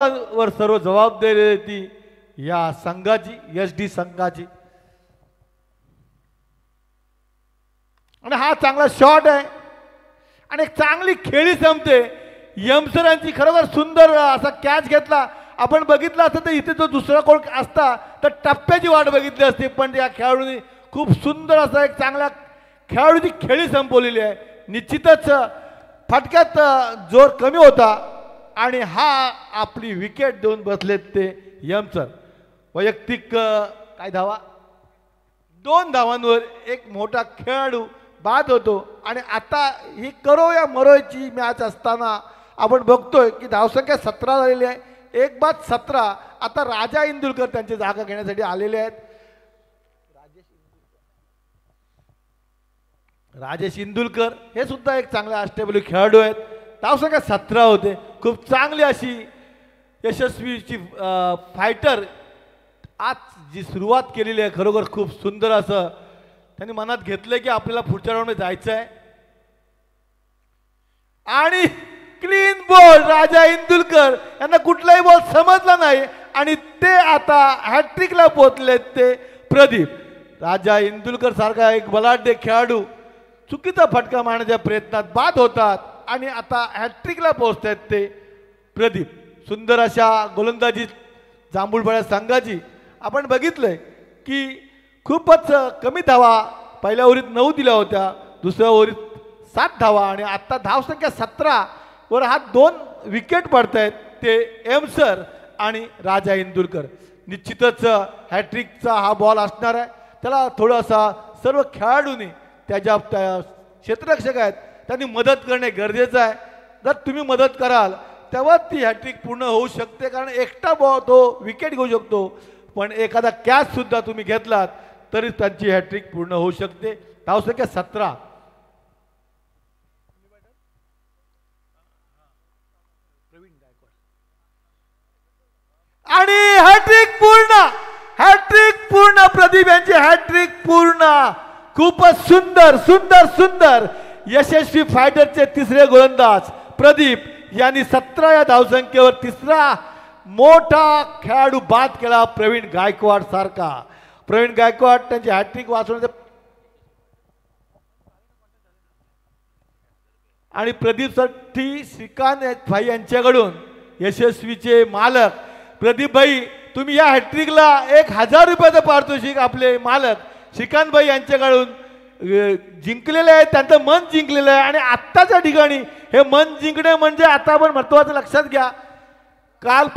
वर सर्व जबाबदारी ती या संघाची SD संघाची। आणि हा चांगला शॉट आहे आणि एक चांगली खेळी संपते। यमसरांची खरोखर सुंदर असा कॅच घेतला। आपण बघितलं असतं तर इथे जो दुसरा कोण असता तर टप्प्याची वाट बघितली असती, पण या खेळाडूंनी खूप सुंदर असा एक चांगला खेळाडूची खेळी संपवलेली आहे। निश्चितच फटक्यात जोर कमी होता आणि हा आपली विकेट देऊन बसलेत ते यमसर। वैयक्तिक काय धावा, 2 धावांवर एक मोठा खेळाडू बाद होतो। आणि आता ही करो या मरोची मॅच असताना आपण बघतोय की धावसंख्या 17 झालेली आहे, एक बाद 17। आता राजा इंदुलकर त्यांची जागा घेण्यासाठी आलेले आहेत। राजेश इंदुलकर हे सुद्धा एक चांगले अष्टपैलू खेळाडू आहेत। धावसंख्या 17 होते, खूप चांगली अशी यशस्वीची फायटर आज जी सुरुवात केलेली आहे खरोखर खूप सुंदर असं त्यांनी मनात घेतलं की आपल्याला पुढच्या राऊंडमध्ये जायचं आहे। आणि क्लीन बॉल राजा इंदुलकर यांना कुठलाही बॉल समजला नाही आणि ते आता हॅट्रिकला पोहोचलेत ते प्रदीप। राजा इंदुलकर सारखा एक बलाढ्य खेळाडू चुकीचा फटका मारण्याच्या प्रयत्नात बाद होतात आणि आता हॅट्रिकला पोहोचतात ते प्रदीप। सुंदर अशा गोलंदाजी जांभूळपाड्या संघाची आपण बघितलंय की खूपच कमी धावा पहिल्या ओव्हरीत 9 दिल्या होत्या, दुसऱ्या ओव्हरीत 7 धावा आणि आता धावसंख्या 17 वर हा 2 विकेट पडतायत ते एमसर आणि राजा इंदुलकर। निश्चितच हॅट्रिकचा हा बॉल असणार आहे, त्याला थोडासा सर्व खेळाडूंनी त्याच्या क्षेत्ररक्षक आहेत त्यांनी मदत करणे गरजेचं आहे। जर तुम्ही मदत कराल तेव्हा ती हॅट्रिक पूर्ण होऊ शकते, कारण एकटा बॉल तो विकेट घेऊ शकतो, पण एखादा कॅच सुद्धा तुम्ही घेतलात तरी त्यांची हॅट्रिक पूर्ण होऊ शकते। धावसंख्या 17। आणि हॅट्रिक पूर्ण, हॅट्रिक पूर्ण, प्रदीप यांची हॅट्रिक पूर्ण। खूपच सुंदर सुंदर सुंदर यशस्वी फायटरचे तिसरे गोलंदाज प्रदीप यांनी 17 या धावसंख्येवर तिसरा मोठा खेळाडू बाद केला प्रवीण गायकवाड सारखा। प्रवीण गायकवाड त्यांची हॅट्रिक वाचवण्याचा आणि प्रदीपसाठी श्रीकांत भाई यांच्याकडून यशस्वीचे मालक प्रदीप भाई तुम्ही या हॅट्रिकला 1000 रुपयाचं पारितोषिक आपले मालक श्रीकांत भाई यांच्याकडून जिंकलेले आहे, त्यांचं मन जिंकलेलं आहे। आणि आत्ताच्या ठिकाणी हे मन जिंकणे म्हणजे आता आपण महत्त्वाचं लक्षात घ्या, काल